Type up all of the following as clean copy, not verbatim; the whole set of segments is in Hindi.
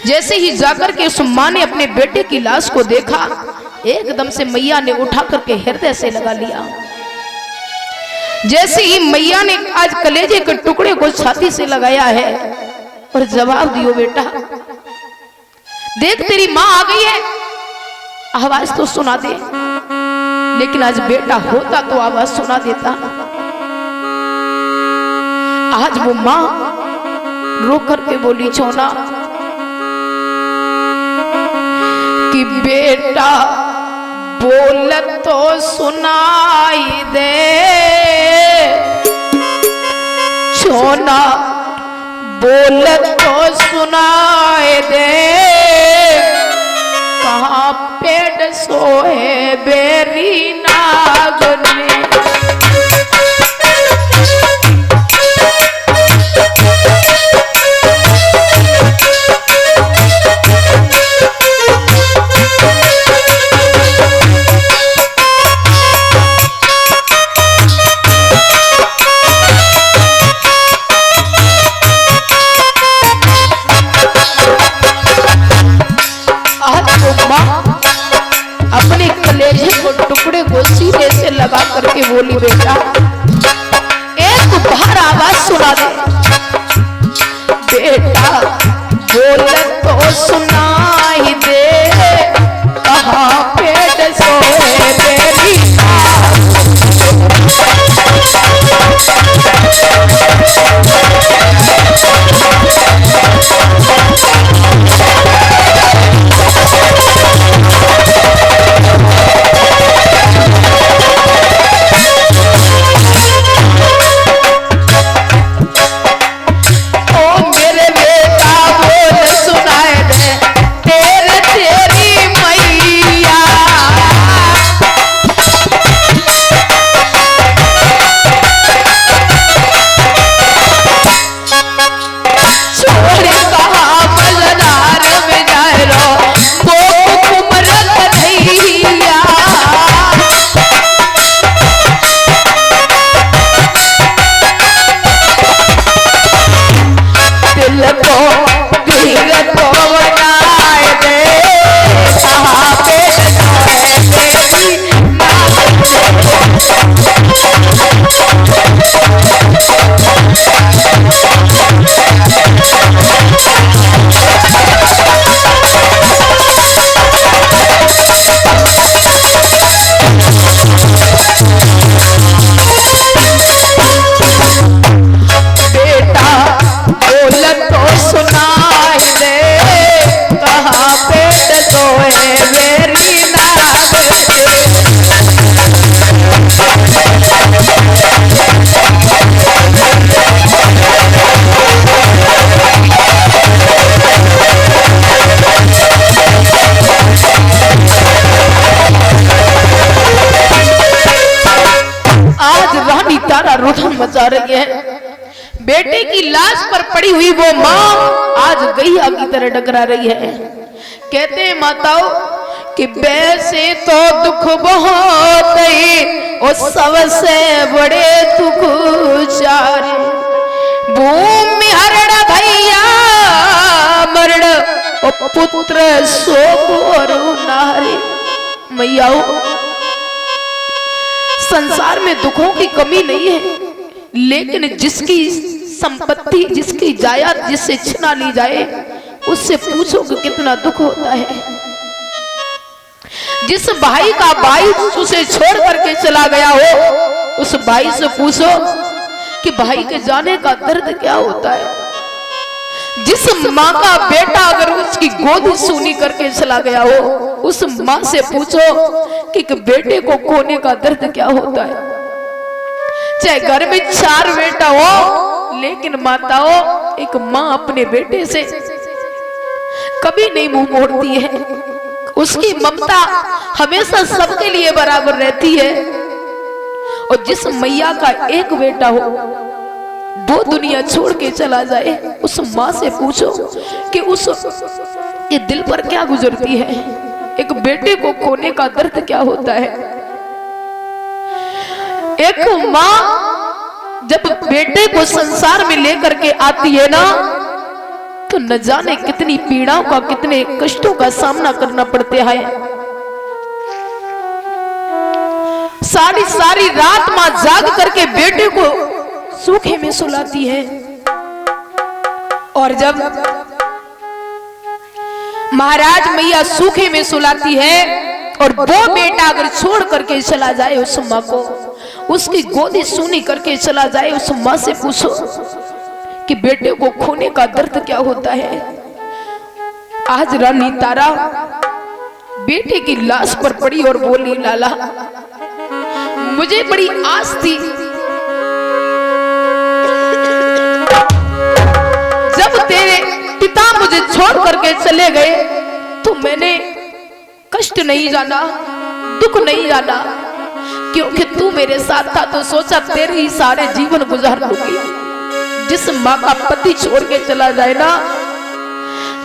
जैसे ही जाकर के उस माँ ने अपने बेटे की लाश को देखा, एकदम से मैया ने उठा करके हृदय से लगा लिया। जैसे ही मैया ने आज कलेजे के टुकड़े को छाती से लगाया है और जवाब दियो बेटा, देख तेरी माँ आ गई है, आवाज तो सुना दे। लेकिन आज बेटा होता तो आवाज सुना देता। आज वो माँ रो करके बोली, छोना कि बेटा बोल तो सुनाई दे, छोना बोल तो सुनाई दे, कहाँ पेट सोए बेरी नागने। अपने कलेजे को टुकड़े को सीधे से लगा करके बोली, बेटा एक बार आवाज सुना दे, बेटा बोल तो सुनाई दे, कहाँ पेट सोए बेरी मचा रही है। बेटे की लाश पर पड़ी हुई वो माँ आज गैया की तरह डगरा रही है। कहते हैं माताओं कि वैसे तो दुख बहुत है और सबसे बड़े दुख चारे, भूमि हरण भैया मरण और पुत्र शोक और नारे। मैयाओ संसार में दुखों की कमी नहीं है, लेकिन जिसकी संपत्ति जिसकी जायदाद जिससे छिना ली जाए उससे पूछो कि कितना दुख होता है। जिस भाई का भाई उसे छोड़ करके चला गया हो उस भाई से पूछो कि भाई के जाने का दर्द क्या होता है। जिस माँ का बेटा अगर उसकी गोद सूनी करके चला गया हो उस माँ से पूछो कि बेटे को खोने का दर्द क्या होता है। चाहे घर में 4 बेटा हो, लेकिन माताओं एक माँ अपने बेटे से कभी नहीं मुंह मोड़ती है। उसकी ममता हमेशा सबके लिए बराबर रहती है। और जिस मैया का एक बेटा हो वो दुनिया छोड़ के चला जाए उस माँ से पूछो कि उस ये दिल पर क्या गुजरती है। एक बेटे को खोने का दर्द क्या होता है। एक माँ जब बेटे को संसार में लेकर के आती है ना तो न जाने कितनी पीड़ाओं का, कितने कष्टों का सामना करना पड़ता है। सारी सारी रात मां जाग करके बेटे को सूखे में सुलाती है, और जब महाराज मैया सूखे में सुलाती है और वो बेटा अगर छोड़ करके चला जाए उस माँ को, उसकी गोदी सूनी करके चला जाए, उस माँ से पूछो कि बेटे को खोने का दर्द क्या होता है। आज रानी तारा बेटे की लाश पर पड़ी और बोली, लाला मुझे बड़ी आस थी, जब तेरे पिता मुझे छोड़ करके चले गए तो मैंने कष्ट नहीं जाना, दुख नहीं जाना, क्योंकि तू मेरे साथ था तो सोचा तेरे ही सारे जीवन गुजार लूंगी। जिस माँ का पति छोड़ के चला जाए ना,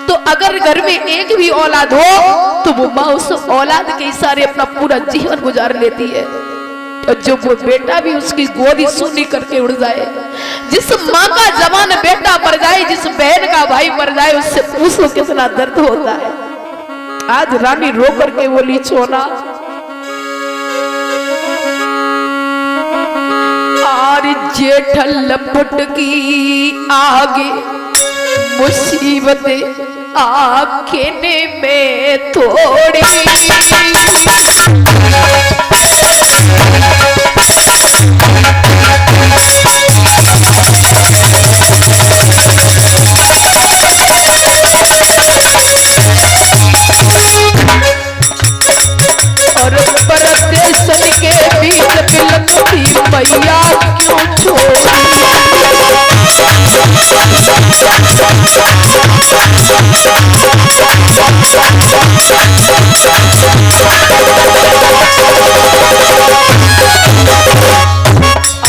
तो अगर घर में एक भी औलाद हो तो वो माँ उस औलाद के इशारे अपना पूरा जीवन गुजार लेती है। और जो वो बेटा भी उसकी गोदी सूनी करके उड़ जाए, जिस माँ का जवान बेटा मर जाए, जिस बहन का भाई मर जाए, उससे पूछो कितना दर्द होता है। आज रानी रो करके बोली, सोना आर जेठल फुटकी आगे मुसीबतें आखेने में थोड़ी, और परदेशन के बीच बिलखती मैया क्यों छोड़ी।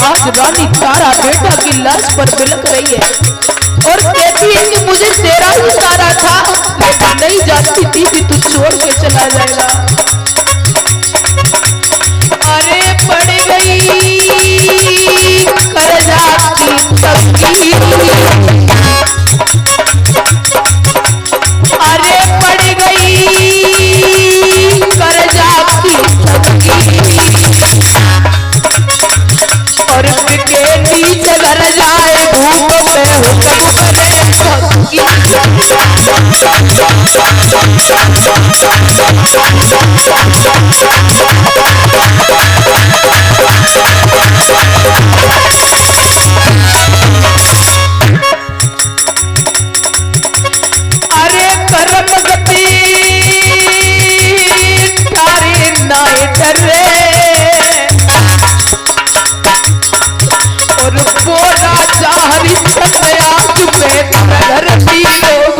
आज रानी तारा बेटा की लाश पर बिलख रही है और कहती है कि मुझे तेरा ही सारा था, लेकिन नहीं जानती थी कि तू छोड़ के चला जाएगा। अरे पड़ गई कर्जा की तकदीर, अरे पड़ गई कर्जा की तकदीर, और बिके नीचे घर जाए भूख में हुक्म करे अरे कर्म गति तारे नाए डरे, और वो राजा हरिश्चंद्र आज में धरती लोग।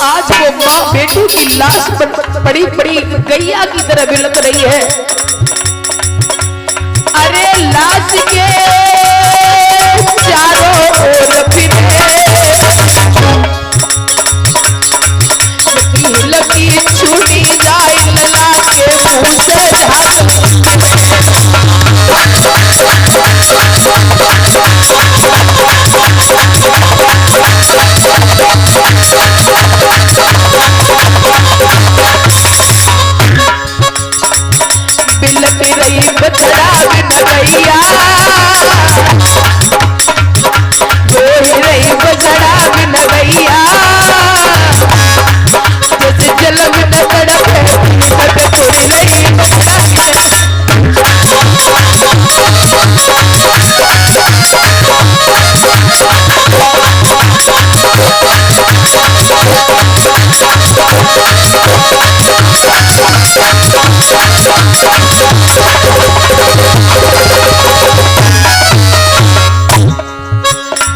आज वो माँ बेटी की लाश बड़ी बड़ी गैया की तरह बिलख रही है। अरे लाश के चारों ओर फिरे, लकी छूटी जाए लला के मुंह से बिलख रही बछड़ा बिन गैया, रोई रही बछड़ा बिन गैया, जैसे जल बिन तड़पे तड़प रोई रही बछड़ा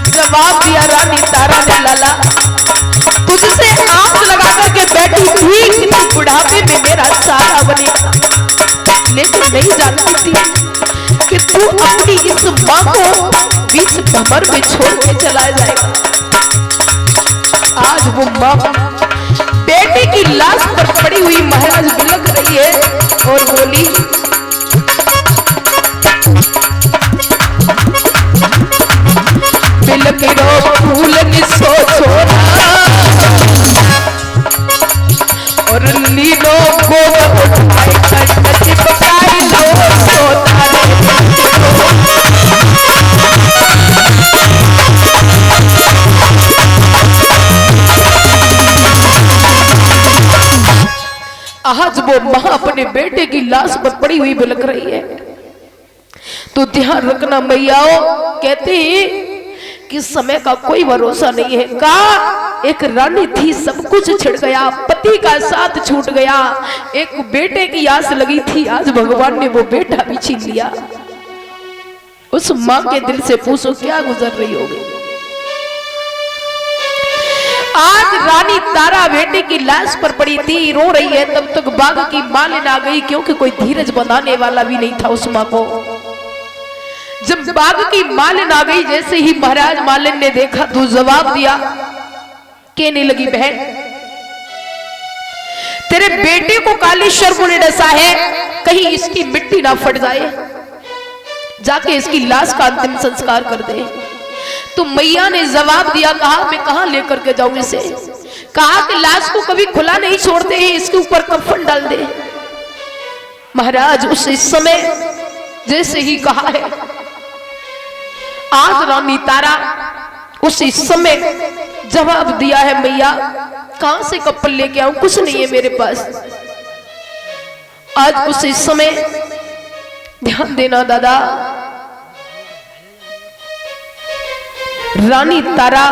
जवाब दिया रानी तारा ने, लाला तुझसे आंख लगा करके बैठी थी कि तू बुढ़ापे में मेरा सहारा बनेगा, लेकिन नहीं जानती थी कि तू अपनी इस माँ को बीच भंवर में छोड़ के चला जाएगा। आज वो माँ बेटे की तीनों को उठाए कंठ चिपकाई लो सोतारे आज वो मां अपने बेटे की लाश पर पड़ी हुई बिलख रही है। तो ध्यान रखना मैयाओ, कहते हैं कि समय का कोई भरोसा नहीं है। का एक रानी थी, सब कुछ छिड़ गया, पति का साथ छूट गया, एक बेटे की आस लगी थी, आज भगवान ने वो बेटा भी छीन लिया। उस मां के दिल से पूछो क्या गुजर रही होगी। आज रानी तारा बेटे की लाश पर पड़ी थी, रो रही है, तब तक बाघ की मालिन आ गई, क्योंकि कोई धीरज बनाने वाला भी नहीं था उस मां को। जब बाघ की मालिन आ गई, जैसे ही महाराज मालिन ने देखा तो जवाब दिया, कहने लगी बहन तेरे बेटे को कालेश्वर ने डसा है, कहीं इसकी मिट्टी ना फट जाए, जाके इसकी लाश का अंतिम संस्कार कर दे। तो मैया ने जवाब दिया, कहा मैं कहां लेकर के जाऊं इसे, कहा कि लाश को कभी खुला नहीं छोड़ते हैं, इसके ऊपर कफन डाल दे। महाराज उस समय जैसे ही कहा है, आज रानी तारा उसी समय जवाब दिया है, मैया कहां से कपल लेके आऊं, कुछ नहीं है मेरे पास। आज उसी समय ध्यान देना दादा, रानी तारा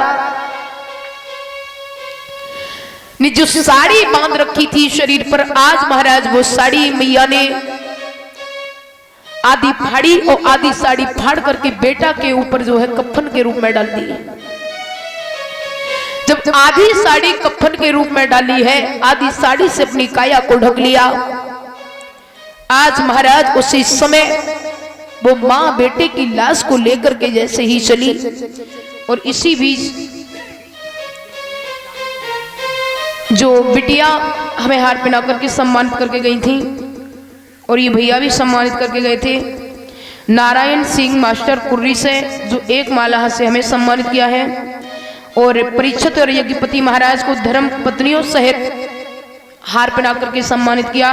ने जो साड़ी बांध रखी थी शरीर पर, आज महाराज वो साड़ी मैया ने आधी फाड़ी और आधी साड़ी फाड़ करके बेटा के ऊपर जो है कफन के रूप में डाल दी। जब आधी साड़ी कफन के रूप में डाली है, आधी साड़ी से अपनी काया को ढक लिया। आज महाराज उसी समय वो मां बेटे की लाश को लेकर के जैसे ही चली, और इसी बीच जो बिटिया हमें हार पहना करके सम्मानित करके गई थी, और ये भैया भी सम्मानित करके गए थे, नारायण सिंह मास्टर कुर्री से जो एक माला से हमें सम्मानित किया है, और परीक्षित और यज्ञपति महाराज को धर्म पत्नियों सहित हार पहना करके सम्मानित किया।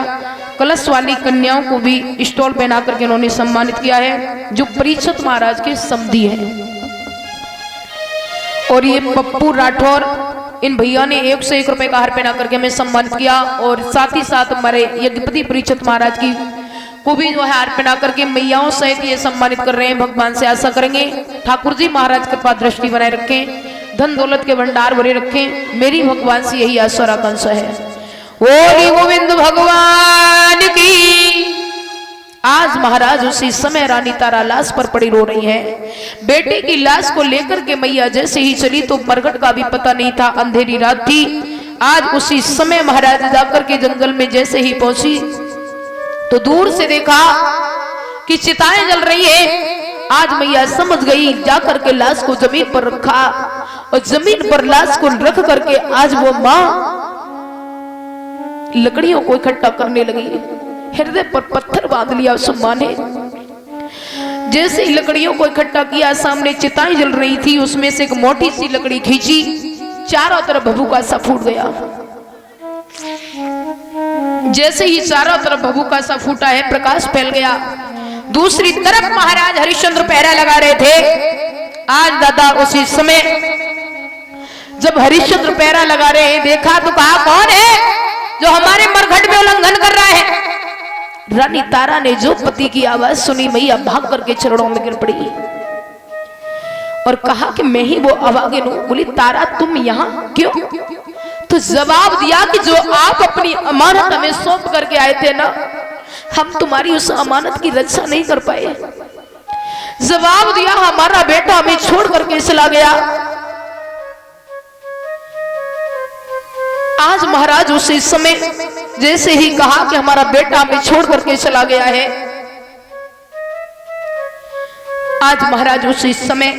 कलश वाली कन्याओं को भी स्टॉल पहना करके उन्होंने सम्मानित किया है, जो परीक्षित महाराज के समधी हैं। और ये पप्पू राठौर, इन भैया ने 1 से 1 रुपए का हार पहना करके हमें सम्मानित किया, और साथ ही साथ हमारे यज्ञपति परीक्षित महाराज की को भी जो है हार पहना करके मैयाओं सहित ये सम्मानित कर रहे हैं। भगवान से आशा करेंगे ठाकुर जी महाराज कृपा दृष्टि बनाए रखें, धन दौलत के भंडार भरे रखें, मेरी भगवान से यही आशा आकांक्षा है। बोली गोविंद भगवान की। आज महाराज उसी समय रानी तारा लाश पर पड़ी रो रही है। बेटे की लाश को लेकर के मैया जैसे ही चली तो मरघट का भी पता नहीं था, अंधेरी रात थी। आज उसी समय महाराज जाकर के जंगल में जैसे ही पहुंची तो दूर से देखा कि चिताएं जल रही है। आज मैया समझ गई, जाकर के लाश को जमीन पर रखा, और जमीन पर लाश को रख करके आज वो मां लकड़ियों को इकट्ठा करने लगी। हृदय पर पत्थर बांध लिया उस मां ने। जैसे ही लकड़ियों को इकट्ठा किया, सामने चिताएं जल रही थी, उसमें से एक मोटी सी लकड़ी खींची, चारों तरफ भभूका सा फूट गया। जैसे ही चारों तरफ भभूका सा फूटा है, प्रकाश फैल गया। दूसरी तरफ महाराज हरिश्चंद्र पहरा लगा रहे थे। आज दादा उसी समय जब हरिश्चंद्र पहरा लगा रहे हैं, देखा तो कहा कौन है जो हमारे मरघट में उल्लंघन कर रहा है। रानी तारा ने जो पति की आवाज सुनी, मैया भाग करके चरणों में गिर पड़ी और कहा कि मैं ही वो अभागिन हूं। बोली तारा तुम यहां क्यों? तो जवाब दिया कि जो आप अपनी अमानत हमें सौंप करके आए थे ना, हम तुम्हारी उस अमानत की रक्षा नहीं कर पाए। जवाब दिया हमारा बेटा हमें छोड़ करके चला गया। आज महाराज उसी समय जैसे ही कहा कि हमारा बेटा हमें छोड़ करके चला गया है, आज महाराज उसी समय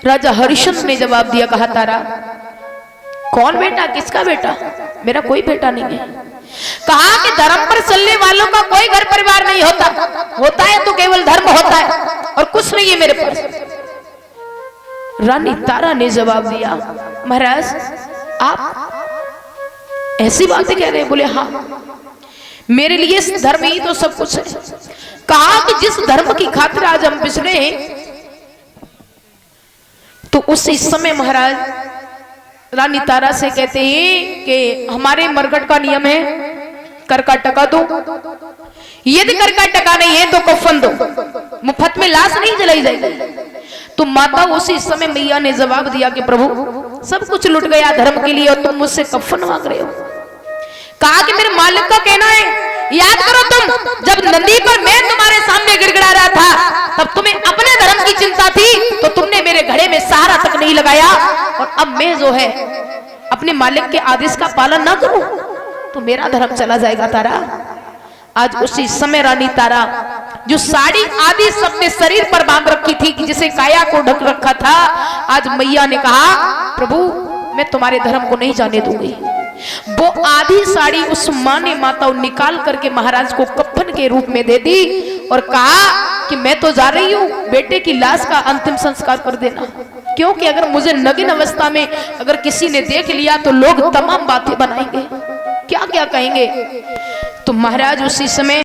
राजा हरिश्चंद्र ने जवाब दिया, कहा तारा कौन बेटा, किसका बेटा? मेरा कोई बेटा नहीं है। कहा कि धर्म पर चलने वालों का कोई घर परिवार नहीं होता, होता है तो केवल धर्म होता है और कुछ नहीं है मेरे पास। रानी तारा ने जवाब दिया, महाराज आप ऐसी बातें कह रहे हैं? बोले हाँ, मेरे लिए धर्म ही तो सब कुछ है। कहा कि जिस धर्म की खातिर आज हम पिछड़े हैं, तो उसी समय महाराज रानी तारा से कहते हैं कि हमारे मरकट का नियम है, कर का टका दो, यदि कर का टका नहीं है तो कफन दो, मुफ्त में लाश नहीं जलाई जाएगी। तो माता उसी समय मैया ने जवाब दिया कि प्रभु सब कुछ लुट गया धर्म के लिए और तुम मुझसे कफन मांग रहे हो। कहा कि मेरे मालिक का कहना है, याद करो तुम जब नदी पर मैं तुम्हारे सामने गिड़गिड़ा रहा था तब तुम्हें अपने धर्म की चिंता थी, तो तुमने मेरे घड़े में सहारा तक नहीं लगाया, और अब मैं जो है अपने मालिक के आदेश का पालन ना करूं तो मेरा धर्म चला जाएगा तारा। आज उसी समय रानी तारा जो साड़ी आदि सबने शरीर पर बांध रखी थी कि जिसे काया को ढक रखा था, आज मैया ने कहा प्रभु मैं तुम्हारे धर्म को नहीं जाने दूंगी। वो आधी साड़ी उस माँ ने माता निकाल करके महाराज को कफन के रूप में दे दी और कहा कि मैं तो जा रही हूँ, बेटे की लाश का अंतिम संस्कार कर देना, क्योंकि अगर मुझे नग्न अवस्था में अगर किसी ने देख लिया तो लोग तमाम बातें बनाएंगे, क्या क्या कहेंगे। तो महाराज उसी समय